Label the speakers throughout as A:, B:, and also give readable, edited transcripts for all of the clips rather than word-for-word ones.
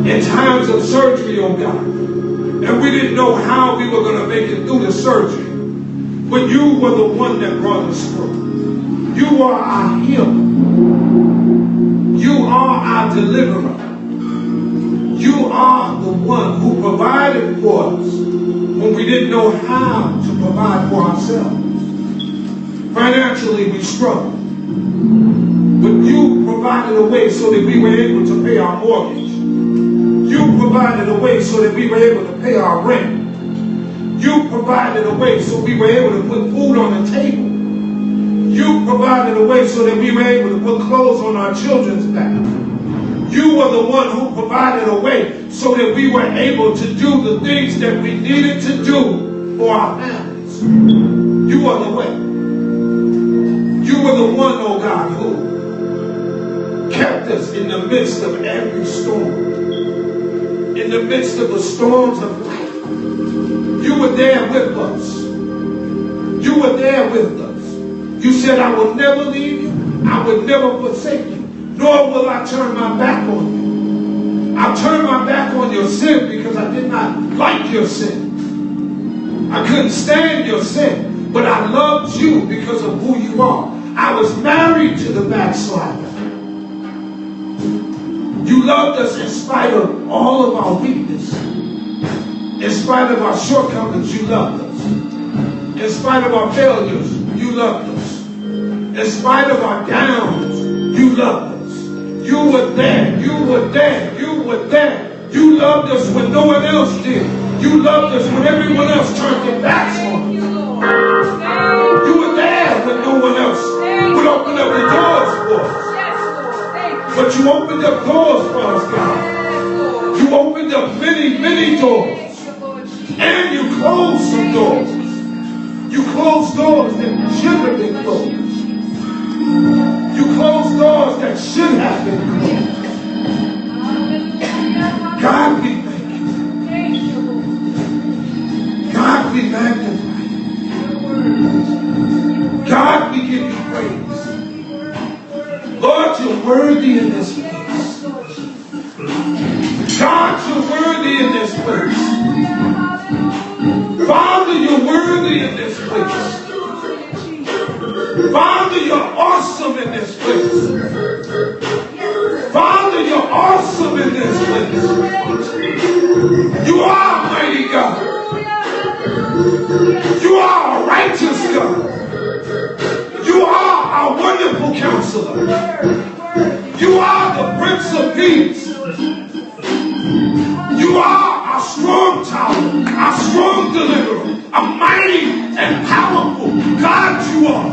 A: in times of surgery, oh God. And we didn't know how we were going to make it through the surgery. But you were the one that brought us through. You are our healer. You are our deliverer. You are the one who provided for us when we didn't know how to provide for ourselves. Financially, we struggled. But you provided a way so that we were able to pay our mortgage. You provided a way so that we were able to pay our rent. You provided a way so we were able to put food on the table. You provided a way so that we were able to put clothes on our children's back. You were the one who provided a way so that we were able to do the things that we needed to do for our families. You are the way. You were the one, oh God, who kept us in the midst of every storm. In the midst of the storms of life. You were there with us. You were there with us. You said, I will never leave you. I will never forsake you. Nor will I turn my back on you. I turned my back on your sin because I did not like your sin. I couldn't stand your sin. But I loved you because of who you are. I was married to the backslider. You loved us in spite of all of our weakness. In spite of our shortcomings, you loved us. In spite of our failures, you loved us. In spite of our downs, you loved us. You were there. You were there. You were there. You loved us when no one else did. You loved us when everyone else turned their backs on us. You were there when no one else would open up the doors for us. But you opened up doors for us, God. You opened up many, many doors. And you closed some doors. You closed doors that should have been closed. You closed doors that should have been closed. God, we thank you. God, we magnify you. God, we give you praise. Lord, you're worthy in this place. God, you're worthy in this place. Father, you're worthy in this place. Father, you're awesome in this place. Father, you're awesome in this place. You are mighty God. You are a righteous God. You are our wonderful counselor. You are the Prince of Peace. You are our strong tower, our strong deliverer, a mighty and powerful God you are.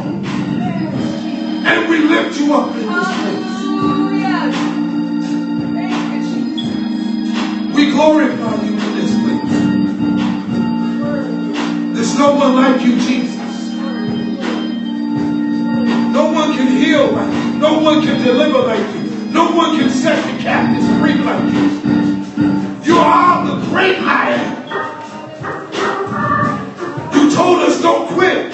A: And we lift you up in this place. We glorify you in this place. There's no one like you, Jesus. No one can heal like you. No one can deliver like you. No one can set the captives free like you. You are the great I am. You told us don't quit.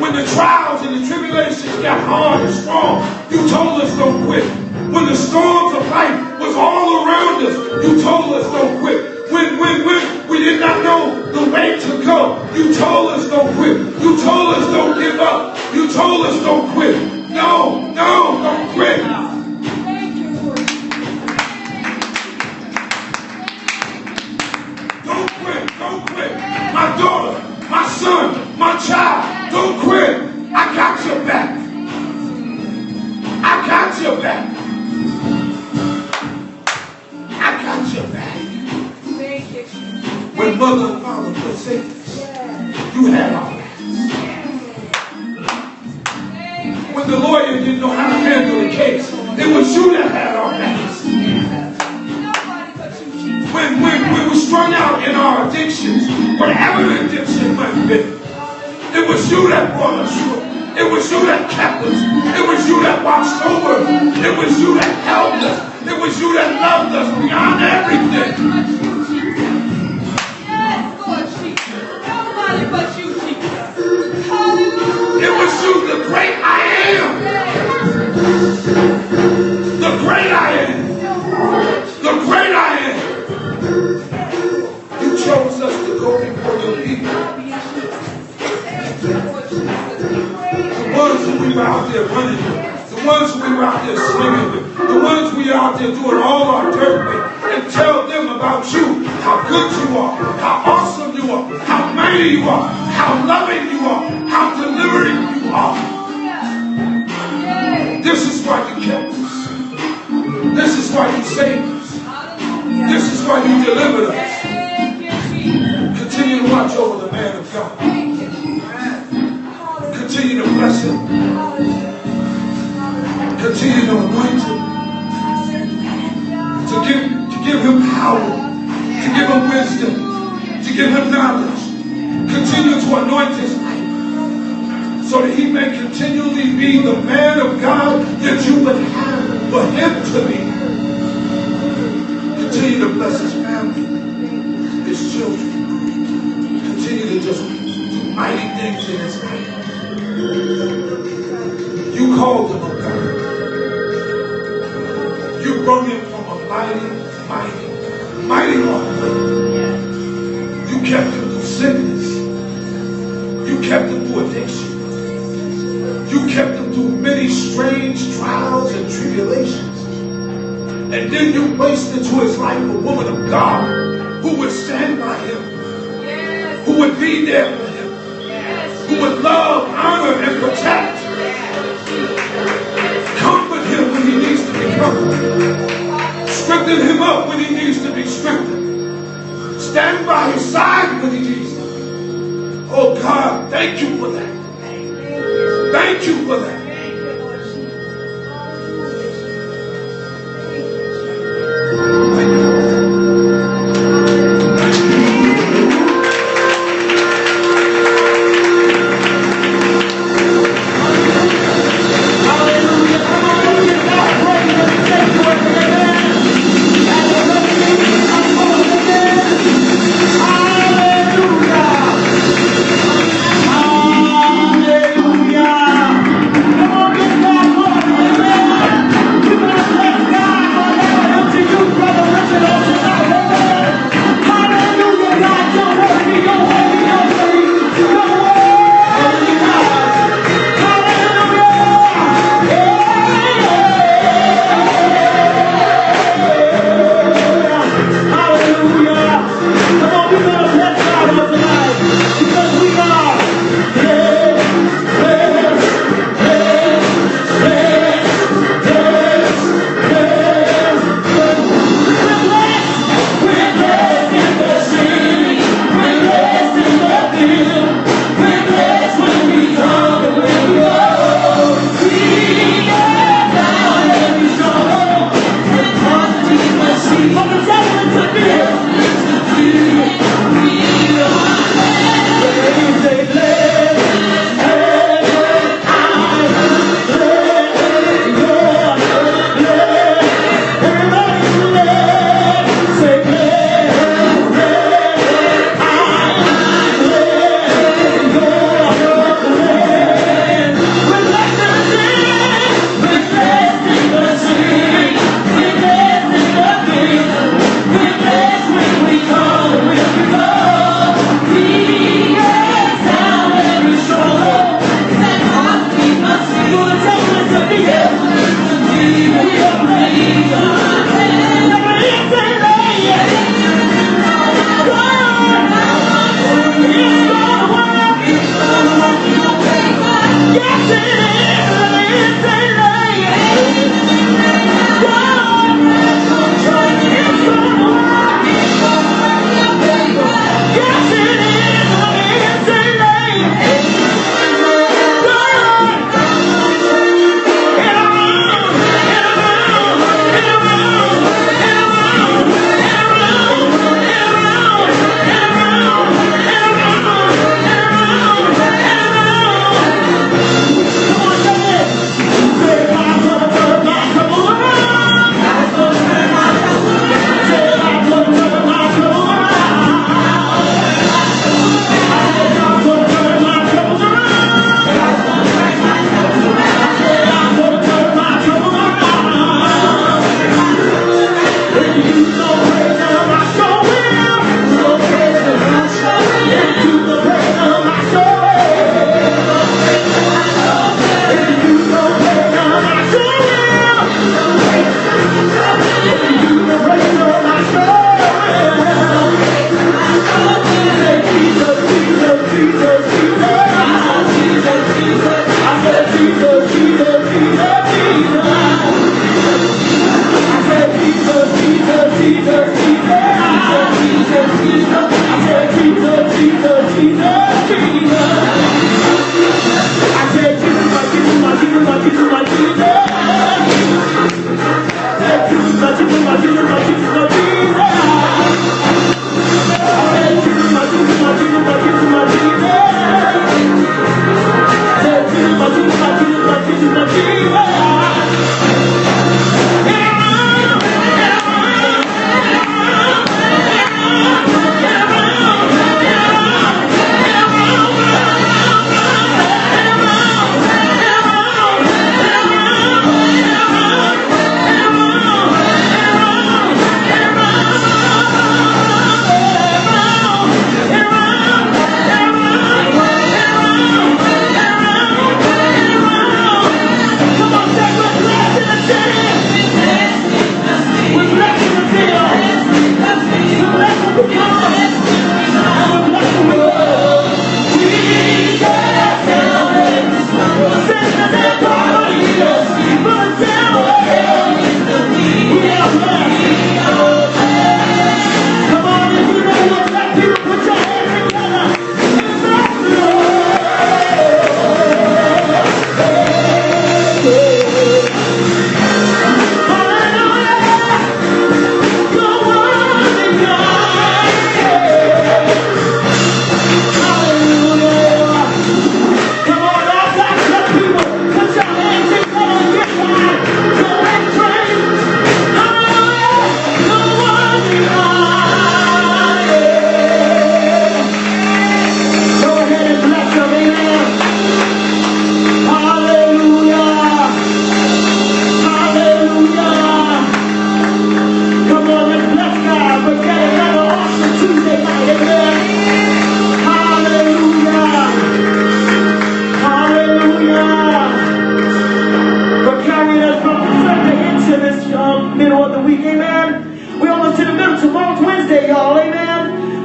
A: When the trials and the tribulations got hard and strong, you told us don't quit. When the storms of life was all around us, you told us don't quit. When we did not know the way to go, you told us don't quit. You told us don't give up. You told us don't quit. No, don't quit. Don't quit. My daughter, my son, my child, don't quit. I got your back. I got your back. I got your back. When mother and father forsake us, you had our backs. When the lawyer didn't know how to handle the case, it was you that had our backs. When we strung out in our addictions, whatever the addiction might be, it was you that brought us through. It was you that kept us. It was you that watched over us. It was you that held us. It was you that loved us beyond everything.
B: Yes, Lord Jesus. Nobody but you, Jesus. Hallelujah.
A: It was you, the great I am. The great I am. The great I we were out there running with, the ones we were out there swinging with, the ones we were out there doing all our dirt with, and tell them about you, how good you are, how awesome you are, how mighty you are, how loving you are, how delivering you are. This is why you kept us. This is why you saved us. This is why you delivered us. Continue to watch over the man of God. Continue to bless him. Continue to anoint him. To give him power. To give him wisdom. To give him knowledge. Continue to anoint his life, so that he may continually be the man of God that you would have for him to be. Continue to bless his family, his children. Continue to just do mighty things in his life. You called him, oh God. You brought him from a mighty long way. You kept him through sickness. You kept him through addiction. You kept him through many strange trials and tribulations. And then you placed into his life a woman of God who would stand by him, who would be there for him, who would love, honor, and protect. Comfort him when he needs to be comforted. Strengthen him up when he needs to be strengthened. Stand by his side when he needs to. Oh God, thank you for that. Thank you for that.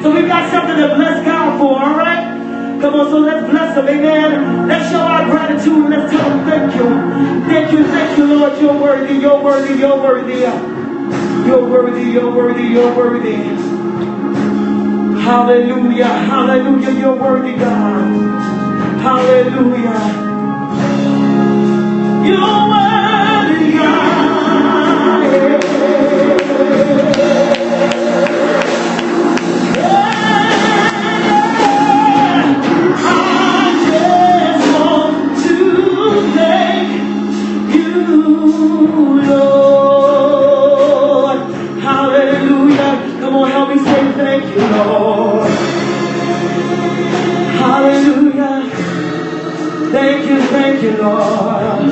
C: So we got something to bless God for, all right? Come on, so let's bless him, amen. Let's show our gratitude and let's tell him thank you. Thank you, Lord. You're worthy, you're worthy, you're worthy. You're worthy, you're worthy, you're worthy. Hallelujah, hallelujah, you're worthy, God. Hallelujah. You're worthy, God. I just want to thank you, Lord. Hallelujah. Come on, help me say thank you, Lord. Hallelujah. Thank you, Lord.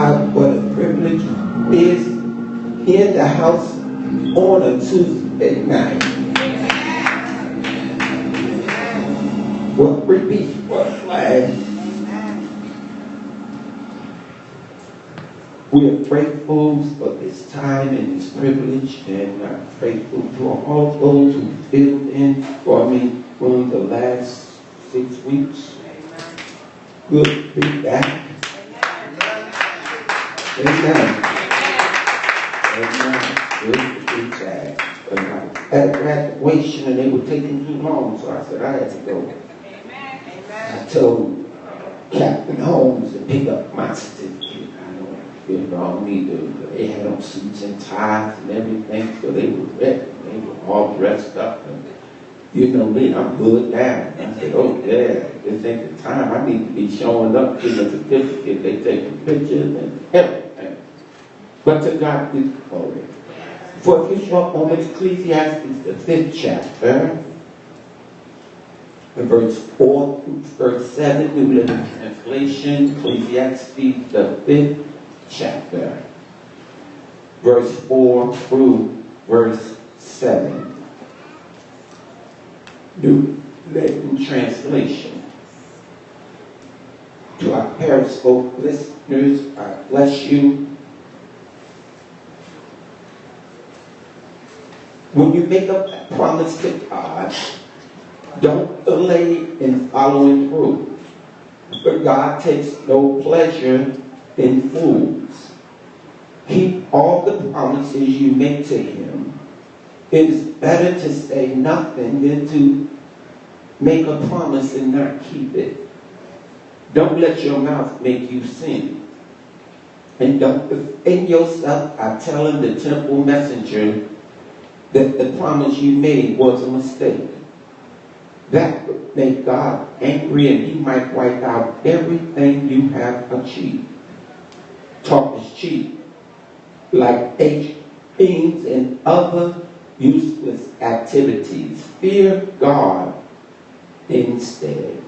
D: God what a privilege is in the house on a Tuesday night. What repeat what flag? We are grateful for this time and this privilege, and I'm grateful to all those who filled in for me during the last 6 weeks. Good to be back. Amen. Amen. Good to be back. But I had graduation and they were taking too long, so I said I had to go. I told Captain Holmes to pick up my certificate. You know, they had on suits and ties and everything, so they were ready. They were all dressed up. And, you know me, I'm good now. I said, oh yeah, this ain't the time. I need to be showing up to the certificate. They taking pictures and everything. But to God be the glory. For a few short moments, Ecclesiastes, the 5th chapter, in verse 4 through verse 7, New Living Translation, Ecclesiastes, the 5th chapter, verse 4 through verse 7. New Living Translation. To our Periscope listeners, I bless you. When you make a promise to God, don't delay in following through. For God takes no pleasure in fools. Keep all the promises you make to Him. It is better to say nothing than to make a promise and not keep it. Don't let your mouth make you sin. And don't defend yourself by telling the temple messenger that the promise you made was a mistake. That would make God angry and He might wipe out everything you have achieved. Talk is cheap, like beans and other useless activities. Fear God instead.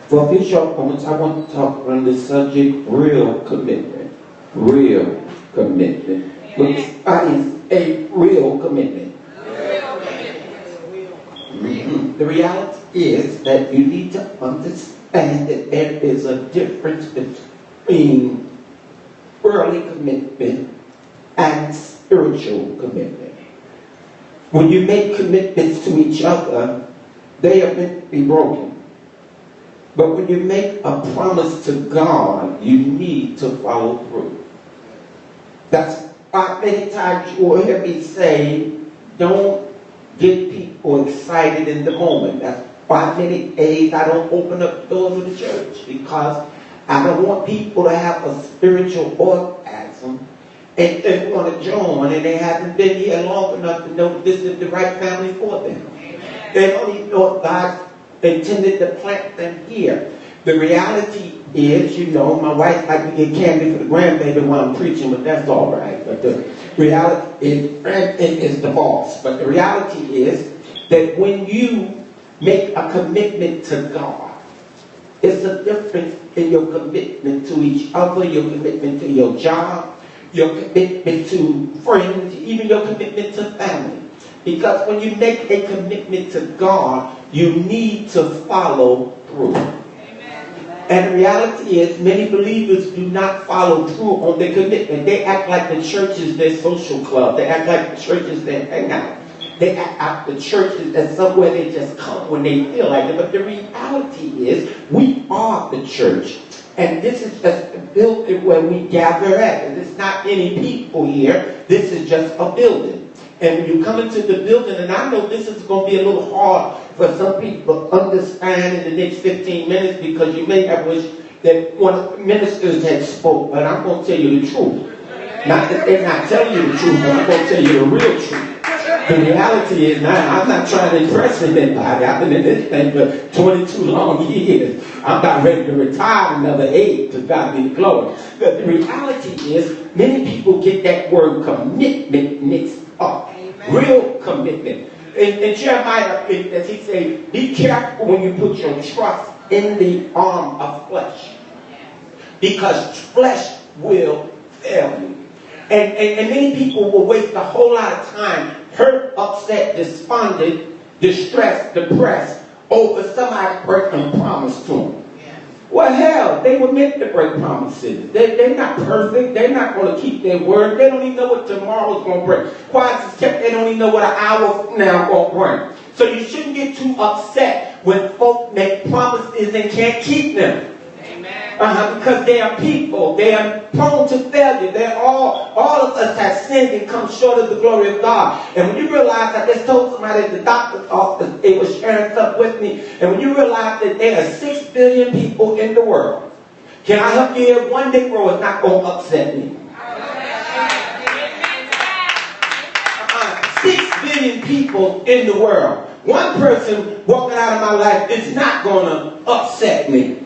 D: For a few short moments, I want to talk on the subject, real commitment. Real commitment. What is a real commitment? The reality is that you need to understand that there is a difference between worldly commitment and spiritual commitment. When you make commitments to each other, they are meant to be broken. But when you make a promise to God, you need to follow through. That's why many times you will hear me say, don't get people excited in the moment. That's why many days I don't open up the doors of the church, because I don't want people to have a spiritual orgasm and they want to join and they haven't been here long enough to know that this is the right family for them. Amen. They don't even know if God intended to plant them here. The reality is, you know, my wife likes to get candy for the grandbaby while I'm preaching, but that's all right. But the reality is, grandbaby is the boss. But the reality is that when you make a commitment to God, it's a difference in your commitment to each other, your commitment to your job, your commitment to friends, even your commitment to family. Because when you make a commitment to God, you need to follow through. And the reality is, many believers do not follow through on their commitment. They act like the church is their social club. They act like the church is their hangout. They act like the church is that somewhere they just come when they feel like it. But the reality is, we are the church. And this is just a building where we gather at. And there's not any people here. This is just a building. And when you come into the building, and I know this is going to be a little hard for some people to understand in the next 15 minutes, because you may have wished that one of the ministers had spoke, but I'm going to tell you the truth. Not that they're not telling you the truth, but I'm going to tell you the real truth. The reality is, now, I'm not trying to impress anybody. I've been in this thing for 22 long years. I'm about ready to retire another 8, to God be the glory. But the reality is, many people get that word commitment mixed up. Amen. Real commitment. In Jeremiah, as he said, be careful when you put your trust in the arm of flesh. Because flesh will fail you. And many people will waste a whole lot of time hurt, upset, despondent, distressed, depressed over somebody breaking a promise to them. Well, hell, they were meant to break promises. They're not perfect. They're not going to keep their word. They don't even know what tomorrow's going to bring. Quiet as kept, they don't even know what an hour from now going to bring. So you shouldn't get too upset when folk make promises and can't keep them. Because they are people. They are prone to failure. They're all of us have sinned and come short of the glory of God. And when you realize, I just told somebody at the doctor's office, they was sharing stuff with me, and when you realize that there are 6 billion people in the world, can I help you here? One Negro is not going to upset me. 6 billion people in the world. One person walking out of my life is not going to upset me.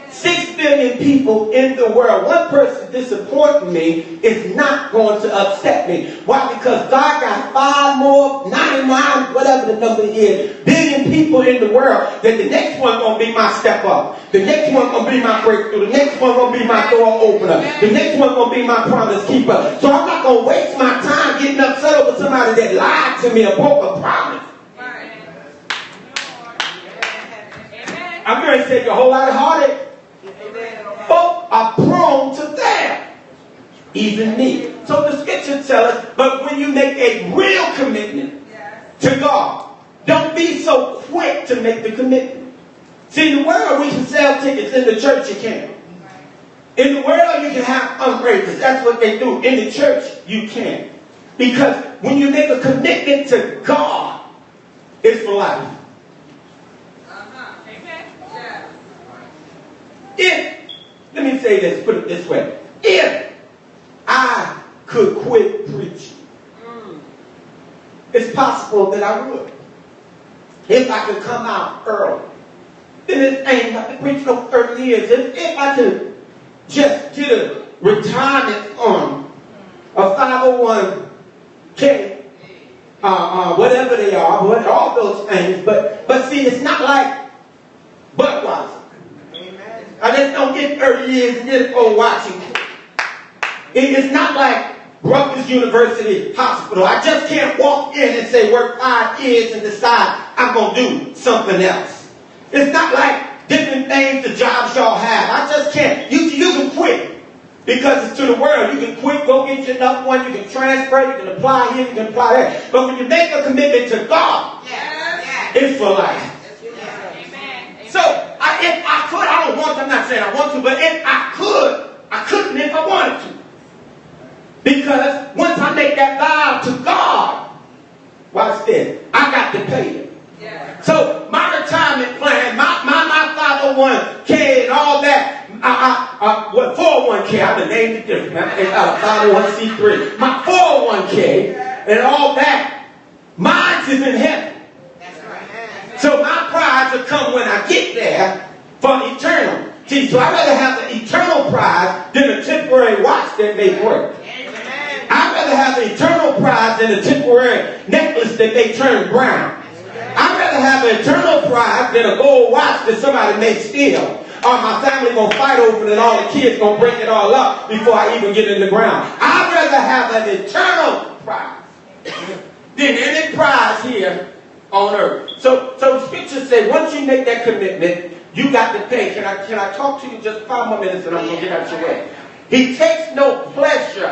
D: 6 billion people in the world. One person disappointing me is not going to upset me. Why? Because God got 5 more, 99, whatever the number is, billion people in the world, that the next one going to be my step up. The next one going to be my breakthrough. The next one going to be my door opener. The next one going to be my promise keeper. So I'm not going to waste my time getting upset over somebody that lied to me or broke a promise. I'm going to say a whole lot of heartache. Folk are prone to that. Even me. So the scripture tells us, but when you make a real commitment to God, don't be so quick to make the commitment. See, in the world we can sell tickets. In the church you can't. In the world you can have fundraisers. That's what they do. In the church you can't. Because when you make a commitment to God, it's for life. Let me say this, put it this way. If I could quit preaching, it's possible that I would. If I could come out early, then it ain't have to preach no 30 years. If I could just get a retirement on a 501k, whatever they are, all those things. But see, it's not like Budweiser. I just don't get 30 years and then go watching. It's not like Rutgers University Hospital. I just can't walk in and say work 5 years and decide I'm going to do something else. It's not like different things, the jobs y'all have. I just can't. You can quit because it's to the world. You can quit, go get your another one. You can transfer, you can apply here, you can apply there. But when you make a commitment to God, it's for life. So, if I could, I don't want to, I'm not saying I want to, but if I could, I couldn't if I wanted to. Because once I make that vow to God, watch this, I got to pay it. So, my retirement plan, my 501k and all that, 401k, I've been named it different, 501c3, my 401k and all that, mine is in heaven. So my prize will come when I get there for eternal. See, so I'd rather have an eternal prize than a temporary watch that may break. I'd rather have an eternal prize than a temporary necklace that may turn brown. I'd rather have an eternal prize than a gold watch that somebody may steal. Or my family gonna fight over it and all the kids gonna break it all up before I even get in the ground. I'd rather have an eternal prize than any prize here on earth. So the scriptures say once you make that commitment, you got to pay. Can I talk to you just 5 more minutes and I'm going to get out your way? He takes no pleasure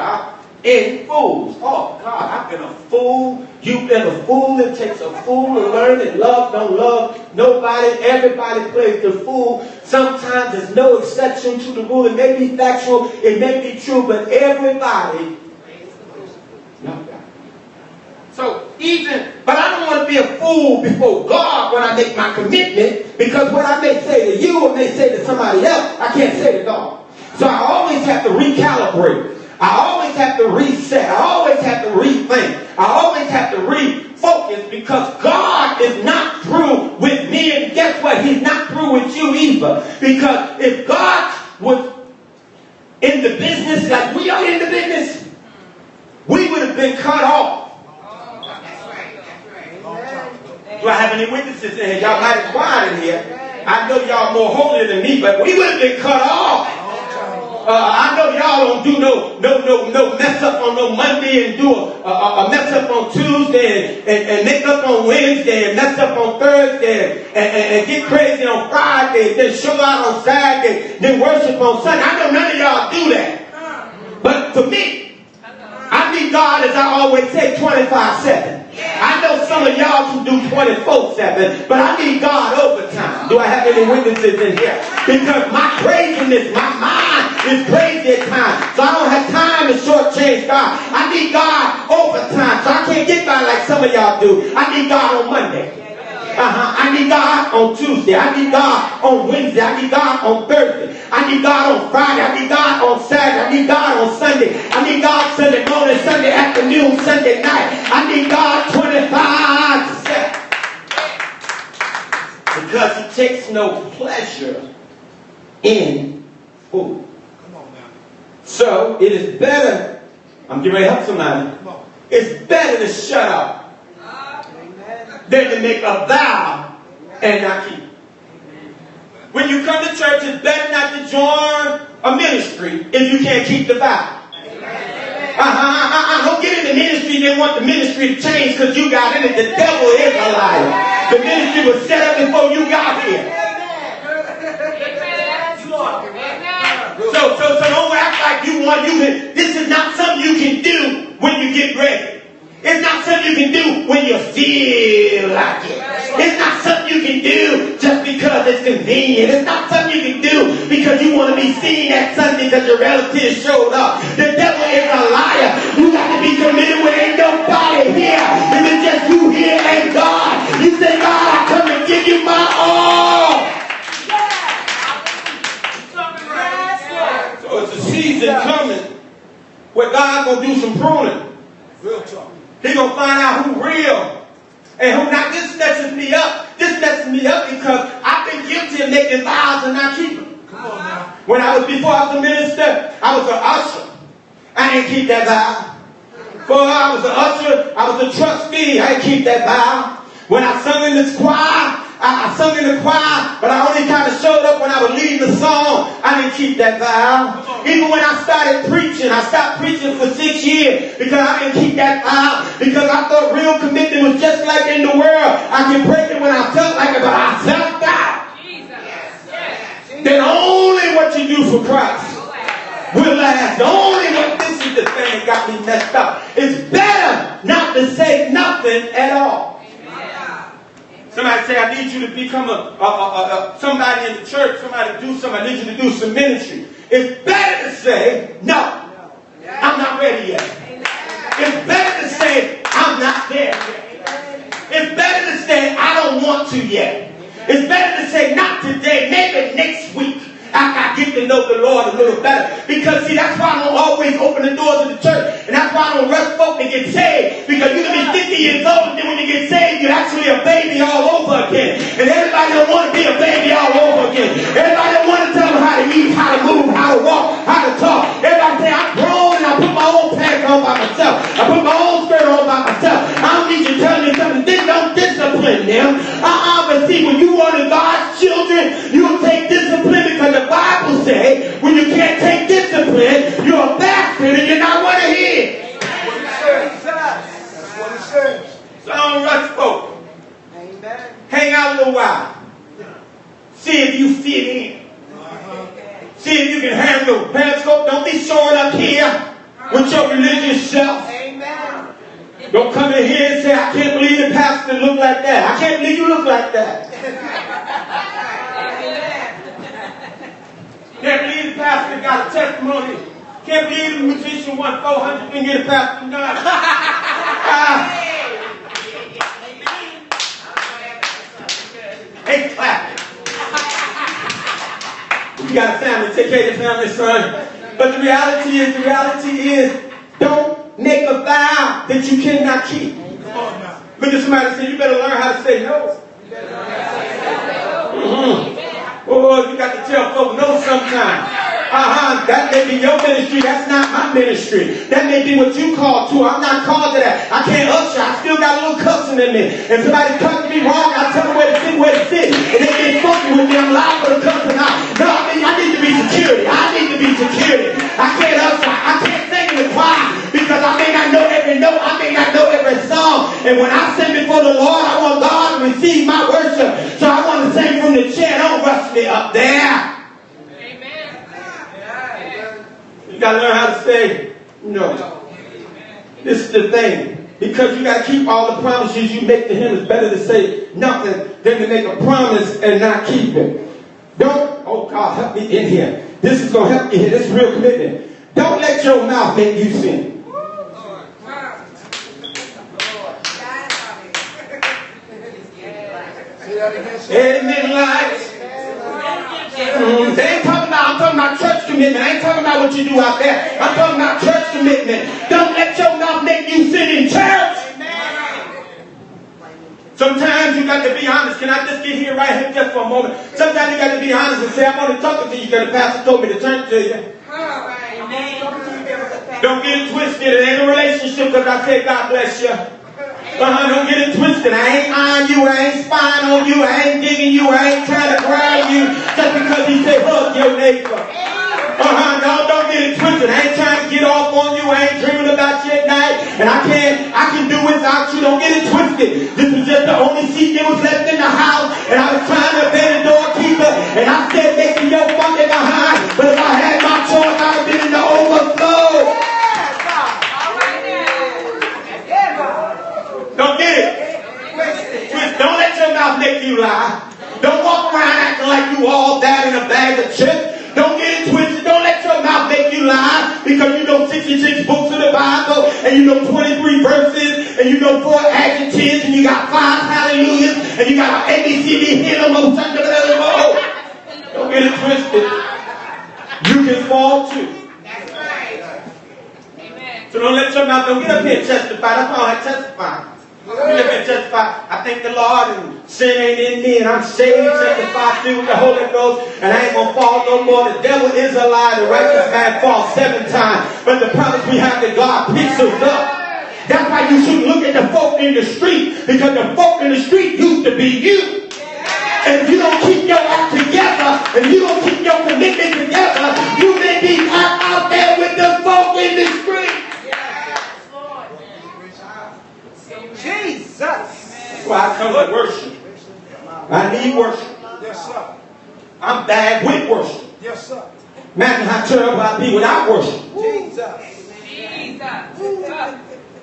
D: in fools. Oh God, I've been a fool. You've been a fool. It takes a fool to learn and love. Don't love nobody. Everybody plays the fool. Sometimes there's no exception to the rule. It may be factual. It may be true, but everybody plays the fool. So but I don't want to be a fool before God when I make my commitment, because what I may say to you or may say to somebody else, I can't say to God. So I always have to recalibrate. I always have to reset. I always have to rethink. I always have to refocus, because God is not through with me, and guess what? He's not through with you either. Because if God was in the business like we are in the business, we would have been cut off. Do I have any witnesses in here? Y'all might be quiet in here. I know y'all more holy than me, but we would have been cut off. I know y'all don't do no mess up on no Monday and do a mess up on Tuesday and make up on Wednesday and mess up on Thursday and get crazy on Friday, then show out on Saturday, then worship on Sunday. I know none of y'all do that. But for me, I need God, as I always say, 24/7. I know some of y'all can do 24/7, but I need God overtime. Do I have any witnesses in here? Because my craziness, my mind is crazy at times. So I don't have time to shortchange God. I need God overtime. So I can't get by like some of y'all do. I need God on Monday. I need God on Tuesday. I need God on Wednesday. I need God on Thursday. I need God on Friday. I need God on Saturday. I need God on Sunday. I need God Sunday morning, Sunday afternoon, Sunday night. I need God 25/7. Because he takes no pleasure in food.
A: Come on now.
D: So it is better. I'm getting ready to help somebody. It's better to shut up than to make a vow and not keep. When you come to church, it's better not to join a ministry if you can't keep the vow. Don't get in the ministry. They want the ministry to change because you got in it. The devil is a liar. The ministry was set up before you got here. So don't act like you want. This is not something you can do when you get ready. It's not something you can do when you feel like it. It's not something you can do just because it's convenient. It's not something you can do because you want to be seen that Sunday because your relatives showed up. The devil is a liar. You got to be committed when ain't nobody here. If it's just you here and God. You say, God, I come and give you my all. So it's a season coming where God's going to do some pruning.
A: Real talk.
D: He's going to find out who real and who not. This messes me up. This messes me up because I've been guilty of making vows and not keeping them.
A: Come on now.
D: Before I was a minister, I was an usher. I didn't keep that vow. Before I was an usher, I was a trustee. I didn't keep that vow. When I sung in this choir, I sung in the choir, but I only kind of showed up when I was leading the song. I didn't keep that vow. Even when I started preaching, I stopped preaching for 6 years because I didn't keep that vow. Because I thought real commitment was just like in the world. I can break it when I felt like it, but I felt that. Then only what you do for Christ will last. Only what this is the thing that got me messed up. It's better not to say nothing at all. Somebody say, I need you to become somebody in the church, somebody to do something. I need you to do some ministry. It's better to say, no, I'm not ready yet. It's better to say, I'm not there yet. It's better to say, I don't want to yet. It's better to say, not today, maybe next week. After I get to know the Lord a little better. Because see, that's why I don't always open the doors of the church. And that's why I don't rush folk to get saved. Because you can be 50 years old and then when you get saved, you're actually a baby all over again. And everybody don't want to be a baby all over again. Everybody don't want to tell them how to eat, how to move, how to walk, how to talk. Everybody say, I'm grown and I put my own pants on by myself. I put my own skirt on by myself. I don't need you telling me something. Then don't discipline them. But see, when you are God's children, you'll take discipline because the Bible says when you can't take discipline, you're a bastard and you're not one of his.
A: That's what it says. That's what it says.
D: So I don't rush folk.
C: Amen.
D: Hang out a little while. See if you fit in. See if you can handle Periscope. Don't be showing up here with your religious self.
C: Amen.
D: Don't come in here and say, I can't believe the pastor look like that. I can't believe you look like that. Can't believe the pastor got a testimony. Can't believe the musician won 400 and get a pastor none. Hey, clap. You got a family. Take care of your family, son. But the reality is, don't make a vow that you cannot keep.
A: Come on now.
D: Look at somebody and say, you better learn how to say no. Oh, you got to tell folks no sometimes. That may be your ministry. That's not my ministry. That may be what you call to. I'm not called to that. I can't usher. I still got a little cussing in me. If somebody cussing me wrong, I tell them where to sit, And they get funky with me. I'm liable to cuss them out. No, I need to be be security. I need to be security. I can't sing in the choir because I may not know every note. I may not know every song. And when I sing before the Lord, I want God to receive my worship. So I want to sing from the chair. Don't rush me up there. Amen. You got to learn how to say no. This is the thing. Because you got to keep all the promises you make to him. It's better to say nothing than to make a promise and not keep it. Don't, oh God, help me in here. This is going to help you here. This is real commitment. Don't let your mouth make you sin. Amen, lights. They ain't talking about, I'm talking about church commitment. I ain't talking about what you do out there. I'm talking about church commitment. Don't let your mouth make you sin in church. Sometimes you got to be honest. Can I just get here right here just for a moment? Sometimes you got to be honest and say, I'm only talking to you because the pastor told me to turn to you. Don't get it twisted. It ain't a relationship because I said God bless you. Don't get it twisted. I ain't eyeing you. I ain't spying on you. I ain't digging you. I ain't trying to grab you just because he said hug your neighbor. Don't get it twisted. I ain't trying to get off on you. I ain't dreaming about you at night. And I can do without you. Don't get it twisted. This was just the only seat that was left in the house. And I was trying to obey the doorkeeper. And I said, make me your funky behind. But if I had my choice, I would have been in the overflow. Don't get it. Twist. Don't let your mouth make you lie. Don't walk around acting like you all that in a bag of chips. Don't get it twisted. Don't let your mouth make you lie because you know 66 books of the Bible and you know 23 verses and you know 4 adjectives and you got 5 hallelujahs and you got an ABCD hymn. Don't get it twisted. You can fall too.
B: That's right. Amen.
D: So don't let your mouth, don't get up here and testify. That's all I testify. Get up here and testify. I thank the Lord and sin ain't in me and I'm saved, testify through with the Holy Ghost and I ain't going to fall no more. The devil is a lie. The righteous man falls 7 times. But the promise we have that God picks us up. That's why you shouldn't look at the folk in the street because the folk in the street used to be you. And if you don't keep your act together and you don't keep your commitment together, you may be out there with the folk in the street.
C: Jesus.
D: That's why I come to worship. I need worship.
A: Yes, sir.
D: I'm bad with worship.
A: Yes, sir.
D: Imagine how terrible I'd be without worship.
B: Jesus.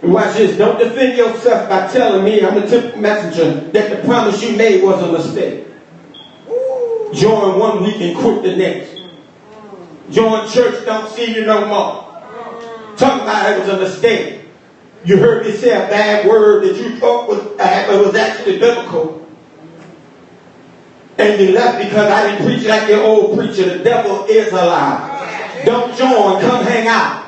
D: And watch this. Don't defend yourself by telling me, I'm the typical messenger, that the promise you made was a mistake. Join one week and quit the next. Join church, don't see you no more. Talking about it was a mistake. You heard me say a bad word that you thought was actually biblical. And you left because I didn't preach like your old preacher. The devil is a lie. Don't join, come hang out.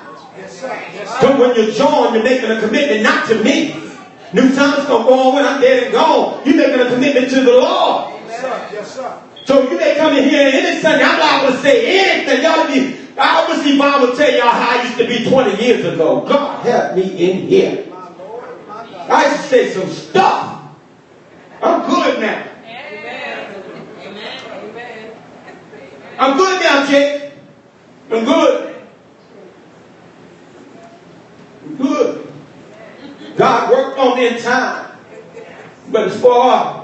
D: But when you join, you're making a commitment not to me. New time's going to go on when I'm dead and gone. You're making a commitment to the Lord.
A: Yes, sir.
D: So you may come in here any Sunday. I'm liable to say anything. I obviously Bob will tell y'all how I used to be 20 years ago. God help me in here. I used to say some stuff. I'm good now. I'm good now, Jake. I'm good. I'm good. God worked on me in time. But as far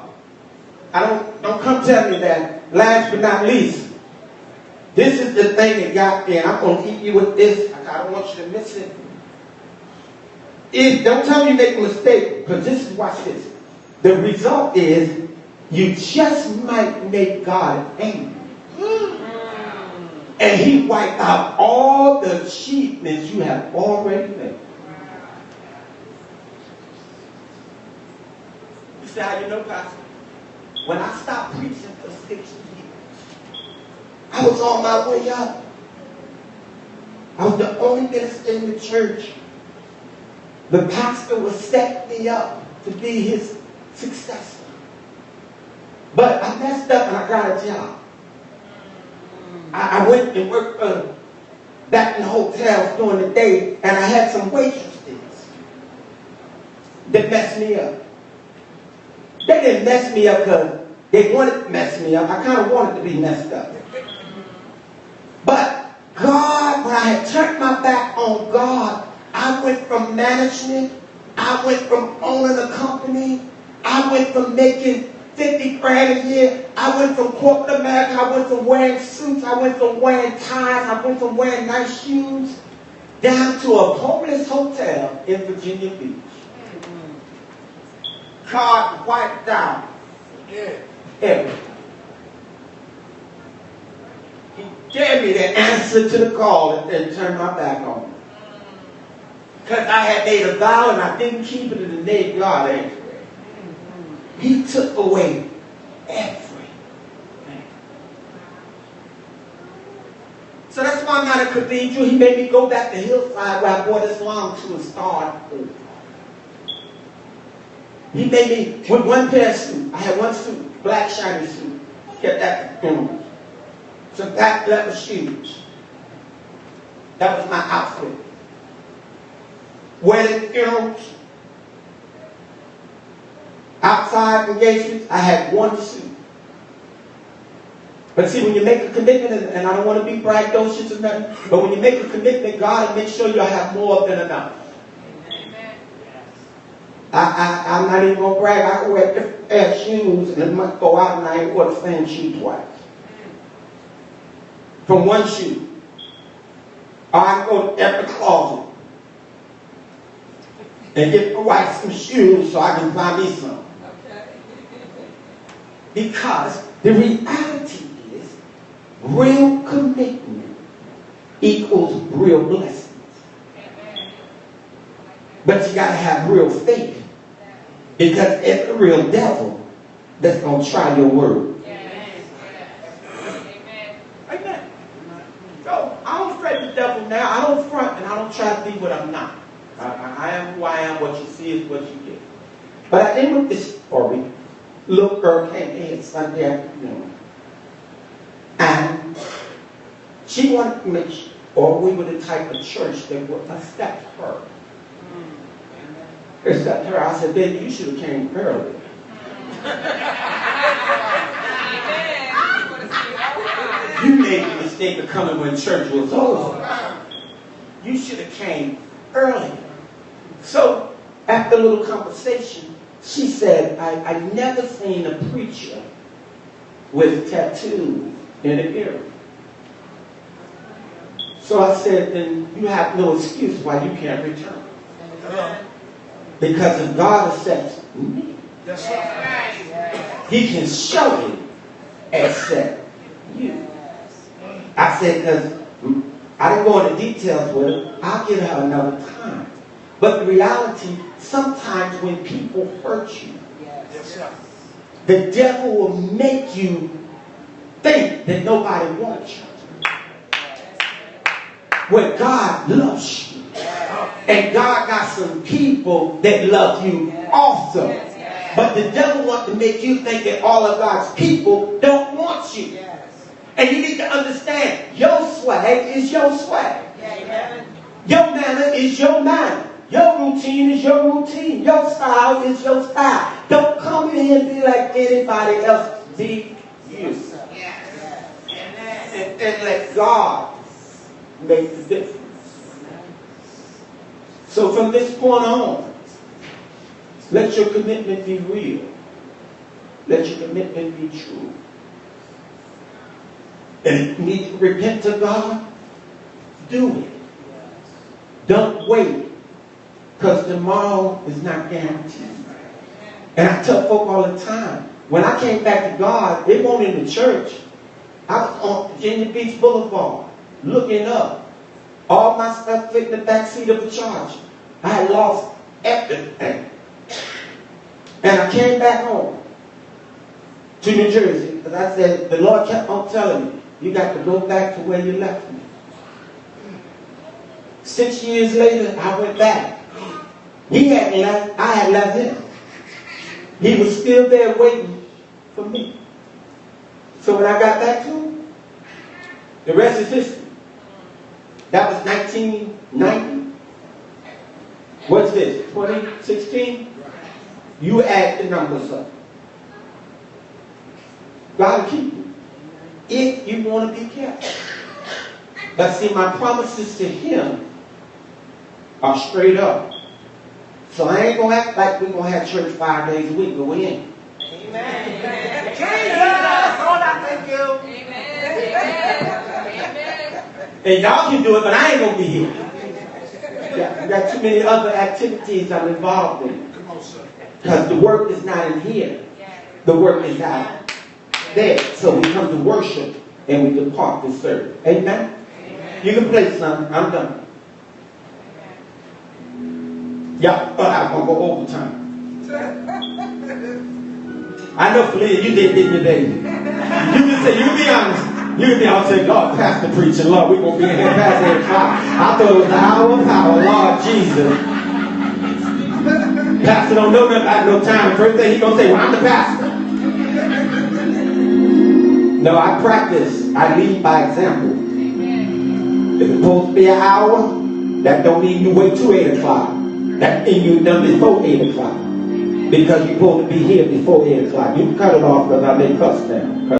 D: don't come tell me that. Last but not least, this is the thing that got me, and I'm going to leave you with this. I don't want you to miss it. Don't tell me you make a mistake, because watch this. The result is you just might make God angry. And he wiped out all the achievements you have already made. You say, how you know, Pastor? When I stopped preaching for 6 years, I was on my way up. I was the only minister in the church. The pastor was setting me up to be his successor. But I messed up and I got a job. I went and worked back in hotels during the day, and I had some waitresses that messed me up. They didn't mess me up because they wanted to mess me up. I kind of wanted to be messed up. God, when I had turned my back on God, I went from management, I went from owning a company, I went from making 50 grand a year, I went from corporate America, I went from wearing suits, I went from wearing ties, I went from wearing nice shoes, down to a homeless hotel in Virginia Beach. God wiped out everything. He gave me the answer to the call and turned my back on me. Because I had made a vow and I didn't keep it, and the day God answered. He took away everything. So that's why I'm not a cathedral. He made me go back to Hillside where I bought Islam to and start over. He made me with one pair of suits. I had one suit, black shiny suit. Kept that going. Some black leather shoes. That was my outfit. Wedding funerals. Outside engagements, I had one suit. But see, when you make a commitment, and I don't want to be braggadocious or nothing, but when you make a commitment, God will make sure you have more than enough. I'm not even going to brag. I can wear different pair of shoes and a month go out and I ain't wear the same shoe twice. From one shoe. Or I can go to every closet and get my wife some shoes so I can buy me some. Because the reality is real commitment equals real blessings. But you got to have real faith. Because it's the real devil that's going to try your word. Amen. So I don't afraid the devil now. I don't front and I don't try to be what I'm not. I am who I am. What you see is what you get. But I end with this story. Little girl came in Sunday afternoon. And she wanted to make sure, or we were the type of church that would accept her. Except her, I said, baby, you should have came early. You made the mistake of coming when church was over. You should have came early. So, after a little conversation, she said, I never seen a preacher with tattoos in the ear. So I said, then you have no excuse why you can't return. Because if God accepts me, He can surely accept you. I said, because I didn't go into details with her. I'll give her another time. But the reality, sometimes when people hurt you, the devil will make you think that nobody wants you. When God loves you. And God got some people that love you also. But the devil wants to make you think that all of God's people don't want you. And you need to understand, your swag is your swag. Your manner is your manner. Your routine is your routine. Your style is your style. Don't come in here and be like anybody else. Be you. And let God make the difference. So from this point on, let your commitment be real. Let your commitment be true. And if you need to repent to God, do it. Don't wait. Because tomorrow is not guaranteed. And I tell folk all the time, when I came back to God, it wasn't in the church. I was on Virginia Beach Boulevard, looking up. All my stuff fit in the back seat of the Charger. I had lost everything. And I came back home to New Jersey. Because I said, the Lord kept on telling me, you got to go back to where you left me. 6 years later, I went back. He had left, I had left him. He was still there waiting for me. So when I got back to him, the rest is history. That was 1990. What's this? 2016? You add the numbers up. God will keep you. If you want to be kept. But see, my promises to him are straight up. So I ain't going to act like we're going to have church 5 days a week, but we ain't.
C: Amen. Jesus, Lord, I thank you.
D: And y'all can do it, but I ain't going to be here. I got too many other activities I'm involved in.
A: Come on, sir.
D: Because the work is not in here. The work is out there. So we come to worship and we depart to serve. Amen? You can play some. I'm done. Y'all thought I was going to go overtime. I know, Felicia, you did your day. You can say, you can be honest. You can be honest and say, God, Pastor preaching, Lord, we're going to be in here past 8 o'clock. I thought it was an hour of power, Lord Jesus. Pastor don't know nothing about no time. First thing he's going to say, well, I'm the pastor. No, I practice. I lead by example. If it's supposed to be an hour, that don't mean you wait till 8 o'clock. That means you're done before 8 o'clock. Because you're supposed to be here before 8 o'clock. You can cut it off because I may cuss now.